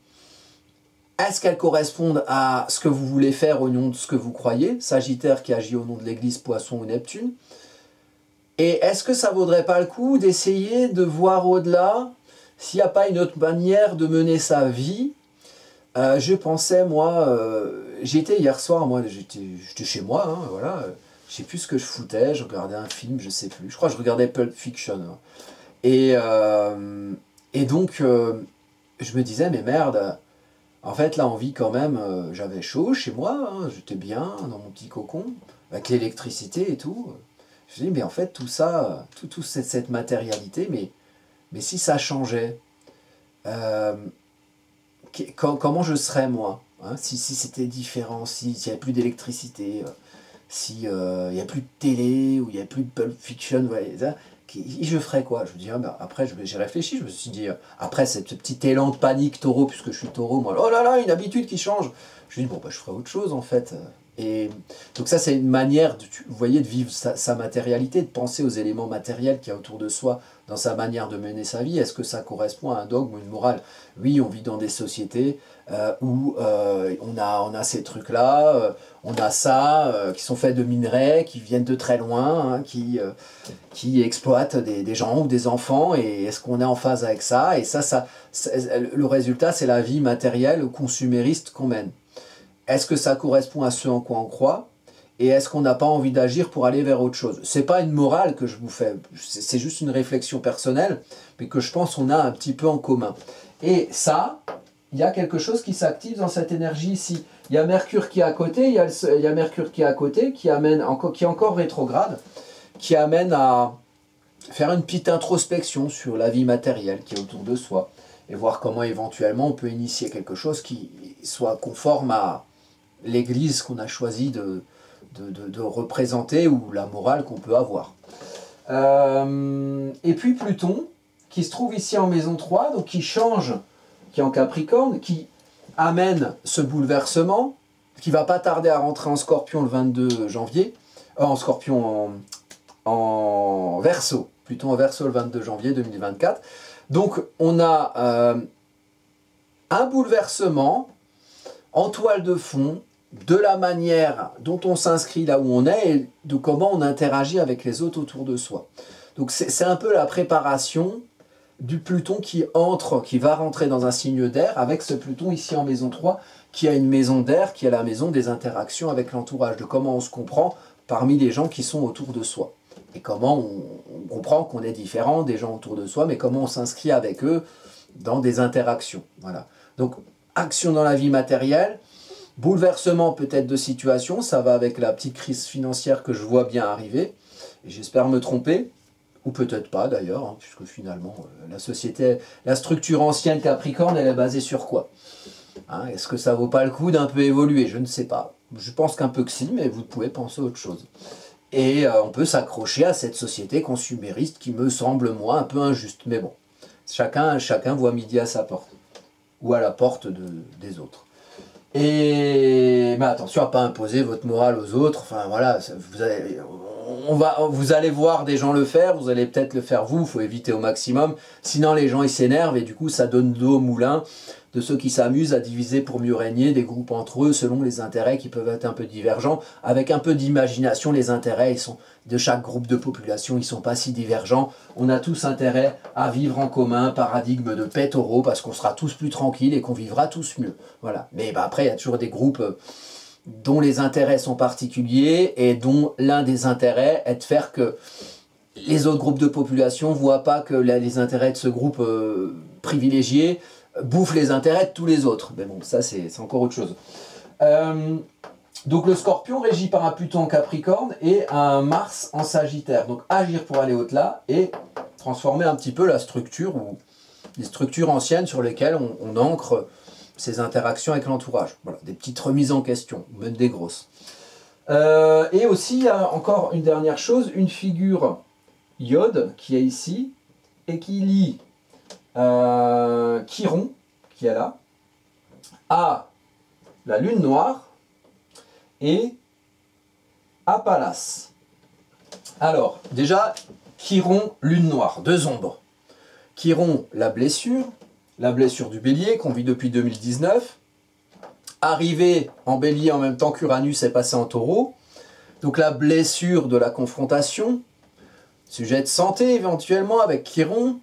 Speaker 1: est-ce qu'elles correspondent à ce que vous voulez faire au nom de ce que vous croyez, Sagittaire qui agit au nom de l'Église, Poisson ou Neptune? Et est-ce que ça vaudrait pas le coup d'essayer de voir au-delà s'il n'y a pas une autre manière de mener sa vie? Je pensais, moi, j'étais hier soir, moi j'étais chez moi, hein, voilà, je sais plus ce que je foutais, je regardais un film, je sais plus, je crois que je regardais Pulp Fiction. Hein. Et donc, je me disais, mais merde... En fait, là, on vit quand même, j'avais chaud chez moi, hein, j'étais bien dans mon petit cocon, avec l'électricité et tout. Je me dis, mais en fait, tout ça, toute cette matérialité, mais si ça changeait, comment je serais, moi, hein, si c'était différent, s'il n'y avait plus d'électricité, s'il n'y a plus de télé, ou il n'y a plus de Pulp Fiction, voilà, je ferais quoi? Je me dis, ah ben, après j'ai réfléchi, je me suis dit, après ce petit élan de panique taureau, puisque je suis taureau, moi, oh là là, une habitude qui change. Je me dis, bon, bah, je ferais autre chose en fait. Et donc ça, c'est une manière, vous voyez, de vivre sa matérialité, de penser aux éléments matériels qu'il y a autour de soi dans sa manière de mener sa vie. Est-ce que ça correspond à un dogme ou une morale? Oui, on vit dans des sociétés où on a ces trucs-là, on a ça, qui sont faits de minerais, qui viennent de très loin, hein, qui exploitent des gens ou des enfants, et est-ce qu'on est en phase avec ça? Et le résultat, c'est la vie matérielle ou consumériste qu'on mène. Est-ce que ça correspond à ce en quoi on croit? Et est-ce qu'on n'a pas envie d'agir pour aller vers autre chose? C'est pas une morale que je vous fais, c'est juste une réflexion personnelle, mais que je pense qu'on a un petit peu en commun. Et ça, il y a quelque chose qui s'active dans cette énergie ici. Il y a Mercure qui est à côté, il y a Mercure qui est à côté, qui est encore rétrograde, qui amène à faire une petite introspection sur la vie matérielle qui est autour de soi, et voir comment éventuellement on peut initier quelque chose qui soit conforme à l'Église qu'on a choisi de représenter, ou la morale qu'on peut avoir. Et puis Pluton, qui se trouve ici en maison 3, donc qui change, qui est en Capricorne, qui amène ce bouleversement, qui va pas tarder à rentrer en Scorpion le 22 janvier, en Scorpion, en Verseau, Pluton en Verseau le 22 janvier 2024. Donc on a un bouleversement en toile de fond de la manière dont on s'inscrit là où on est et de comment on interagit avec les autres autour de soi. Donc c'est un peu la préparation du Pluton qui va rentrer dans un signe d'air avec ce Pluton ici en maison 3 qui a une maison d'air, qui est la maison des interactions avec l'entourage, de comment on se comprend parmi les gens qui sont autour de soi. Et comment on comprend qu'on est différent des gens autour de soi, mais comment on s'inscrit avec eux dans des interactions. Voilà. Donc, action dans la vie matérielle, bouleversement peut-être de situation, ça va avec la petite crise financière que je vois bien arriver, et j'espère me tromper, ou peut-être pas d'ailleurs, hein, puisque finalement, la société, la structure ancienne Capricorne, elle est basée sur quoi? Hein, est-ce que ça vaut pas le coup d'un peu évoluer? Je ne sais pas. Je pense qu'un peu que si, mais vous pouvez penser à autre chose. Et on peut s'accrocher à cette société consumériste qui me semble, moi, un peu injuste. Mais bon, chacun voit midi à sa porte. Ou à la porte des autres. Mais attention à ne pas imposer votre morale aux autres. Enfin voilà, vous allez voir des gens le faire, vous allez peut-être le faire vous, il faut éviter au maximum. Sinon les gens ils s'énervent et du coup ça donne l'eau au moulin de ceux qui s'amusent à diviser pour mieux régner, des groupes entre eux selon les intérêts qui peuvent être un peu divergents. Avec un peu d'imagination, les intérêts de chaque groupe de population, ils ne sont pas si divergents. On a tous intérêt à vivre en commun, paradigme de paix taureau, parce qu'on sera tous plus tranquilles et qu'on vivra tous mieux. Voilà. Mais après, il y a toujours des groupes dont les intérêts sont particuliers et dont l'un des intérêts est de faire que les autres groupes de population ne voient pas que les intérêts de ce groupe privilégié bouffe les intérêts de tous les autres. Mais bon, ça c'est encore autre chose. Donc le Scorpion régi par un Pluton en Capricorne et un Mars en Sagittaire. Donc agir pour aller au-delà et transformer un petit peu la structure ou les structures anciennes sur lesquelles on ancre ces interactions avec l'entourage. Voilà, des petites remises en question, même des grosses. Et aussi, il y a encore une dernière chose, une figure Iode qui est ici et qui lie Chiron, qui est là, à la lune noire et à Pallas. Alors, déjà, Chiron, lune noire, deux ombres. Chiron, la blessure du bélier qu'on vit depuis 2019, arrivé en bélier en même temps qu'Uranus est passé en taureau, donc la blessure de la confrontation, sujet de santé éventuellement avec Chiron,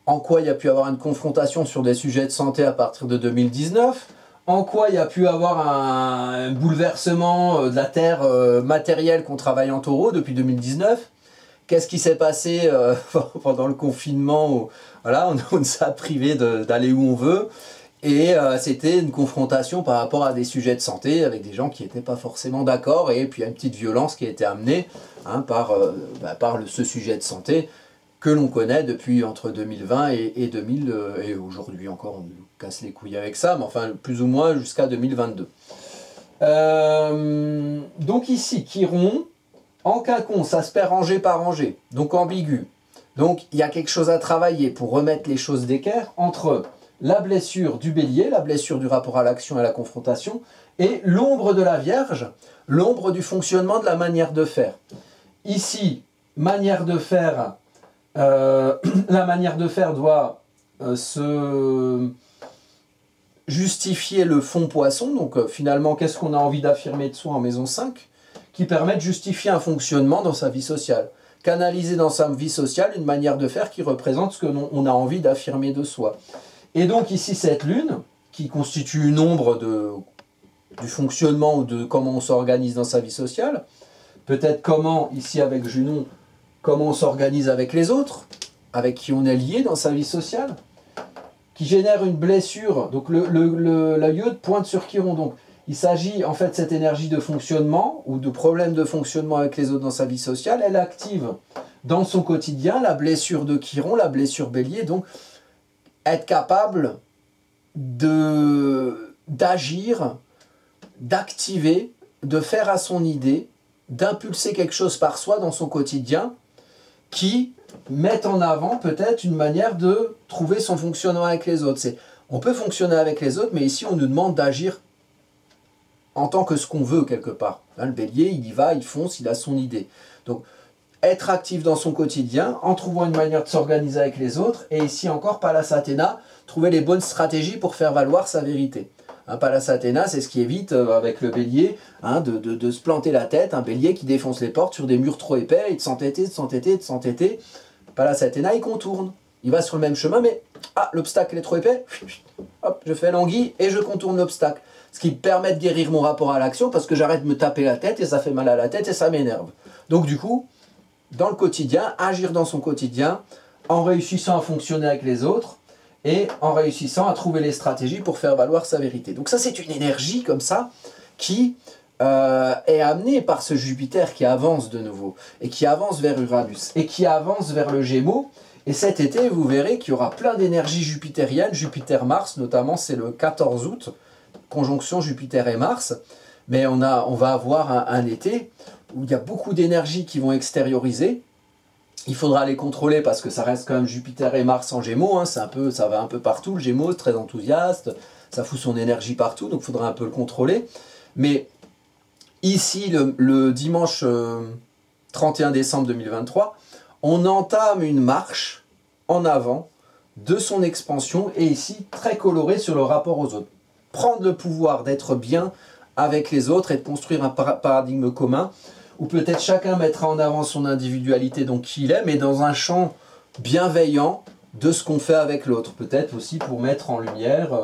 Speaker 1: en quoi il y a pu avoir une confrontation sur des sujets de santé à partir de 2019, en quoi il y a pu avoir un bouleversement de la Terre matérielle qu'on travaille en taureau depuis 2019. Qu'est-ce qui s'est passé pendant le confinement où, voilà, on s'est privé d'aller où on veut. Et c'était une confrontation par rapport à des sujets de santé avec des gens qui n'étaient pas forcément d'accord. Et puis il y a une petite violence qui a été amenée par ce sujet de santé que l'on connaît depuis entre 2020 et 2000, et aujourd'hui encore on nous casse les couilles avec ça, mais enfin plus ou moins jusqu'à 2022. Donc ici, Chiron, en quinconce, ça se perd rangée par rangée, donc ambigu. Donc il y a quelque chose à travailler pour remettre les choses d'équerre entre la blessure du bélier, la blessure du rapport à l'action et à la confrontation, et l'ombre de la Vierge, l'ombre du fonctionnement de la manière de faire. Ici, manière de faire, la manière de faire doit se justifier le fond poisson, donc finalement qu'est-ce qu'on a envie d'affirmer de soi en maison 5, qui permet de justifier un fonctionnement dans sa vie sociale. Canaliser dans sa vie sociale une manière de faire qui représente ce que l'on a envie d'affirmer de soi. Et donc ici cette lune, qui constitue une ombre du fonctionnement ou de comment on s'organise dans sa vie sociale, peut-être comment, ici avec Junon, comment on s'organise avec les autres, avec qui on est lié dans sa vie sociale, qui génère une blessure. Donc la Iode pointe sur Chiron. Donc il s'agit en fait de cette énergie de fonctionnement ou de problème de fonctionnement avec les autres dans sa vie sociale. Elle active dans son quotidien la blessure de Chiron, la blessure bélier. Donc être capable d'agir, d'activer, de faire à son idée, d'impulser quelque chose par soi dans son quotidien qui met en avant peut-être une manière de trouver son fonctionnement avec les autres. On peut fonctionner avec les autres, mais ici on nous demande d'agir en tant que ce qu'on veut quelque part. Là, le bélier, il y va, il fonce, il a son idée. Donc être actif dans son quotidien en trouvant une manière de s'organiser avec les autres. Et ici encore, Pallas Athéna, trouver les bonnes stratégies pour faire valoir sa vérité. Pallas Athéna, c'est ce qui évite avec le bélier de se planter la tête. Un bélier qui défonce les portes sur des murs trop épais et de s'entêter, de s'entêter, de s'entêter. Pallas Athéna, il contourne. Il va sur le même chemin, mais l'obstacle est trop épais. Hop, je fais l'anguille et je contourne l'obstacle. Ce qui me permet de guérir mon rapport à l'action parce que j'arrête de me taper la tête et ça fait mal à la tête et ça m'énerve. Donc du coup, dans le quotidien, agir dans son quotidien en réussissant à fonctionner avec les autres et en réussissant à trouver les stratégies pour faire valoir sa vérité. Donc ça, c'est une énergie comme ça qui est amenée par ce Jupiter qui avance de nouveau et qui avance vers Uranus et qui avance vers le Gémeaux. Et cet été, vous verrez qu'il y aura plein d'énergies jupitériennes, Jupiter-Mars, notamment c'est le 14 août, conjonction Jupiter et Mars. Mais on va avoir un été où il y a beaucoup d'énergies qui vont extérioriser. Il faudra les contrôler parce que ça reste quand même Jupiter et Mars en Gémeaux. Ça va un peu partout, le Gémeaux, très enthousiaste, ça fout son énergie partout, donc il faudra un peu le contrôler. Mais ici, le dimanche 31 décembre 2023, on entame une marche en avant de son expansion et ici, très colorée sur le rapport aux autres. Prendre le pouvoir d'être bien avec les autres et de construire un paradigme commun où peut-être chacun mettra en avant son individualité, donc qui il est, mais dans un champ bienveillant de ce qu'on fait avec l'autre. Peut-être aussi pour mettre en lumière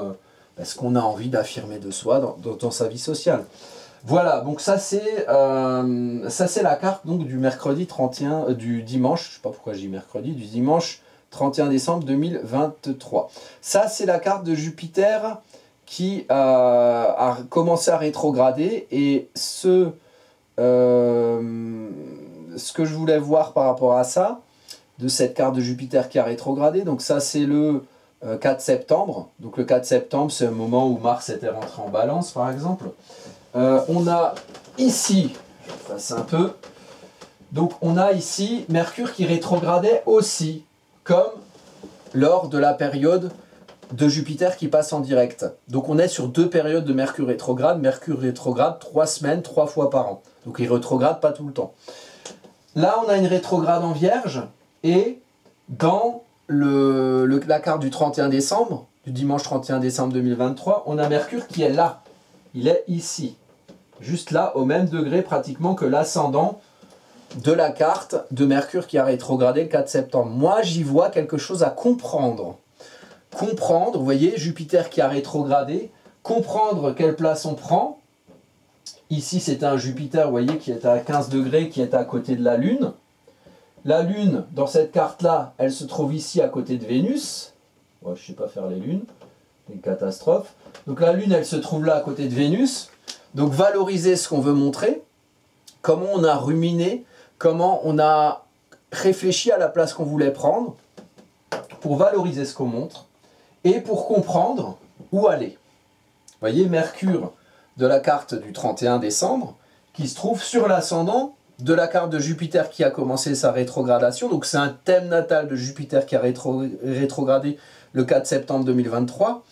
Speaker 1: ce qu'on a envie d'affirmer de soi dans sa vie sociale. Voilà, donc ça c'est la carte donc, du mercredi 31, du dimanche, je ne sais pas pourquoi je dis mercredi, du dimanche 31 décembre 2023. Ça c'est la carte de Jupiter qui a commencé à rétrograder et ce que je voulais voir par rapport à ça, de cette carte de Jupiter qui a rétrogradé, donc ça c'est le 4 septembre, donc le 4 septembre c'est un moment où Mars était rentré en balance par exemple. On a ici, je passe un peu, donc on a ici Mercure qui rétrogradait aussi, comme lors de la période de Jupiter qui passe en direct. Donc on est sur 2 périodes de Mercure rétrograde 3 semaines, 3 fois par an. Donc il rétrograde pas tout le temps. Là on a une rétrograde en Vierge et dans la carte du 31 décembre, du dimanche 31 décembre 2023, on a Mercure qui est là. Il est ici. Juste là, au même degré pratiquement que l'ascendant de la carte de Mercure qui a rétrogradé le 4 septembre. Moi, j'y vois quelque chose à comprendre. Comprendre, vous voyez, Jupiter qui a rétrogradé, comprendre quelle place on prend. Ici, c'est un Jupiter, vous voyez, qui est à 15 degrés, qui est à côté de la Lune. La Lune, dans cette carte-là, elle se trouve ici à côté de Vénus. Ouais, je ne sais pas faire les lunes, c'est une catastrophe. Donc la Lune, elle se trouve là à côté de Vénus. Donc valoriser ce qu'on veut montrer, comment on a ruminé, comment on a réfléchi à la place qu'on voulait prendre, pour valoriser ce qu'on montre, et pour comprendre où aller. Vous voyez, Mercure de la carte du 31 décembre, qui se trouve sur l'ascendant de la carte de Jupiter qui a commencé sa rétrogradation. Donc c'est un thème natal de Jupiter qui a rétrogradé le 4 septembre 2023.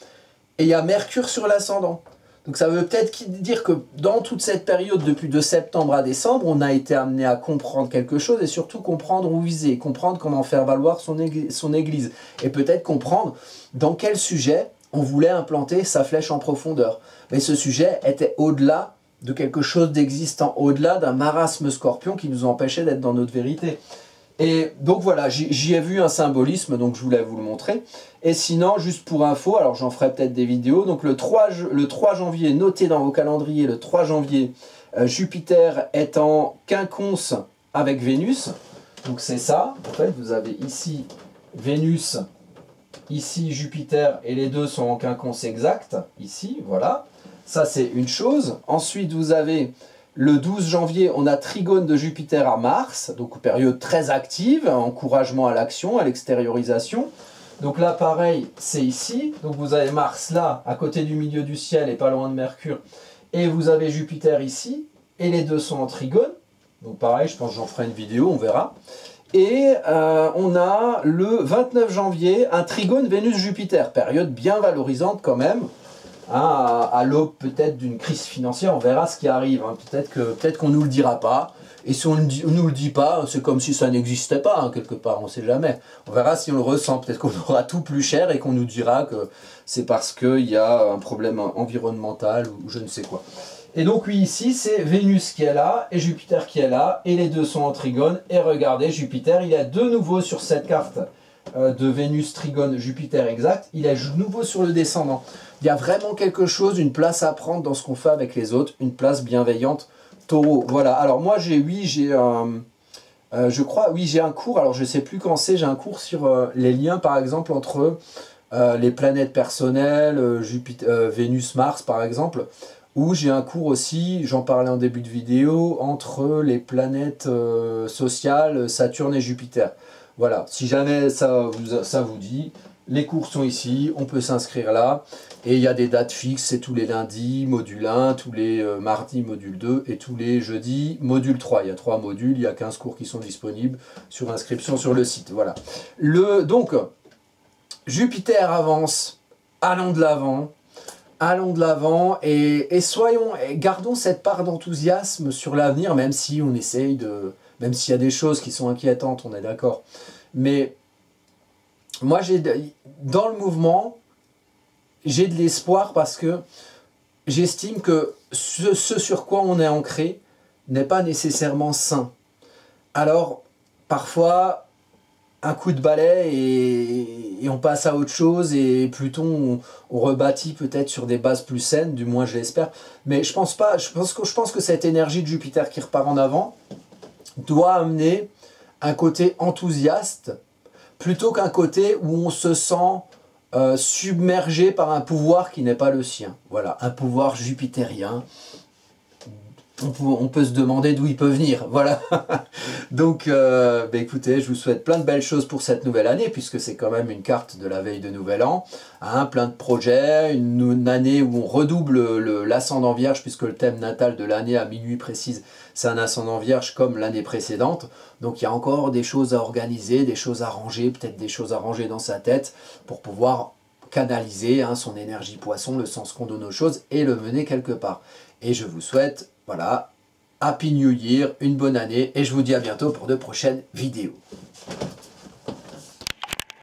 Speaker 1: Et il y a Mercure sur l'ascendant. Donc ça veut peut-être dire que dans toute cette période, depuis de septembre à décembre, on a été amené à comprendre quelque chose et surtout comprendre où viser, comprendre comment faire valoir son église. Et peut-être comprendre dans quel sujet on voulait implanter sa flèche en profondeur. Mais ce sujet était au-delà de quelque chose d'existant, au-delà d'un marasme scorpion qui nous empêchait d'être dans notre vérité. Et donc voilà, j'y ai vu un symbolisme, donc je voulais vous le montrer. Et sinon, juste pour info, alors j'en ferai peut-être des vidéos, donc le 3 janvier, notez dans vos calendriers, le 3 janvier, Jupiter est en quinconce avec Vénus. Donc c'est ça, en fait, vous avez ici Vénus, ici Jupiter, et les deux sont en quinconce exact, ici, voilà. Ça c'est une chose. Ensuite, vous avez le 12 janvier, on a trigone de Jupiter à Mars, donc période très active, encouragement à l'action, à l'extériorisation. Donc là, pareil, c'est ici. Donc vous avez Mars là, à côté du milieu du ciel et pas loin de Mercure. Et vous avez Jupiter ici, et les deux sont en trigone. Donc pareil, je pense que j'en ferai une vidéo, on verra. Et on a le 29 janvier, un trigone Vénus-Jupiter, période bien valorisante quand même. hein, à l'aube peut-être d'une crise financière. On verra ce qui arrive, hein. Peut-être qu'on ne nous le dira pas. Et si on ne nous le dit pas, c'est comme si ça n'existait pas, hein, quelque part, on ne sait jamais. On verra si on le ressent. Peut-être qu'on aura tout plus cher et qu'on nous dira que c'est parce qu'il y a un problème environnemental ou je ne sais quoi. Et donc oui, ici, c'est Vénus qui est là et Jupiter qui est là. Et les deux sont en trigone. Et regardez, Jupiter, il est de nouveau sur cette carte de Vénus, trigone, Jupiter exact. Il est de nouveau sur le descendant. Il y a vraiment quelque chose, une place à prendre dans ce qu'on fait avec les autres. Une place bienveillante. Taureau, voilà. Alors moi, j'ai un cours, alors je ne sais plus quand c'est, j'ai un cours sur les liens, par exemple, entre les planètes personnelles, Jupiter, Vénus, Mars, par exemple, ou j'ai un cours aussi, j'en parlais en début de vidéo, entre les planètes sociales, Saturne et Jupiter. Voilà, si jamais ça vous dit, les cours sont ici, on peut s'inscrire là. Et il y a des dates fixes, c'est tous les lundis, module 1, tous les mardis, module 2, et tous les jeudis, module 3. Il y a 3 modules, il y a 15 cours qui sont disponibles sur inscription sur le site. Voilà. Donc, Jupiter avance, allons de l'avant, et gardons cette part d'enthousiasme sur l'avenir, même si on essaye même s'il y a des choses qui sont inquiétantes, on est d'accord. Mais moi, dans le mouvement, j'ai de l'espoir parce que j'estime que ce sur quoi on est ancré n'est pas nécessairement sain. Alors, parfois, un coup de balai et on passe à autre chose et plutôt on rebâtit peut-être sur des bases plus saines, du moins je l'espère. Mais je pense que cette énergie de Jupiter qui repart en avant doit amener un côté enthousiaste plutôt qu'un côté où on se sent submergé par un pouvoir qui n'est pas le sien. Voilà, un pouvoir jupitérien. On peut se demander d'où il peut venir. Voilà. Donc, écoutez, je vous souhaite plein de belles choses pour cette nouvelle année, puisque c'est quand même une carte de la veille de Nouvel An. Hein, plein de projets, une année où on redouble l'ascendant Vierge, puisque le thème natal de l'année à minuit précise, c'est un ascendant Vierge comme l'année précédente. Donc il y a encore des choses à organiser, des choses à ranger, peut-être des choses à ranger dans sa tête pour pouvoir canaliser son énergie poisson, le sens qu'on donne aux choses et le mener quelque part. Et je vous souhaite, voilà, Happy New Year, une bonne année et je vous dis à bientôt pour de prochaines vidéos.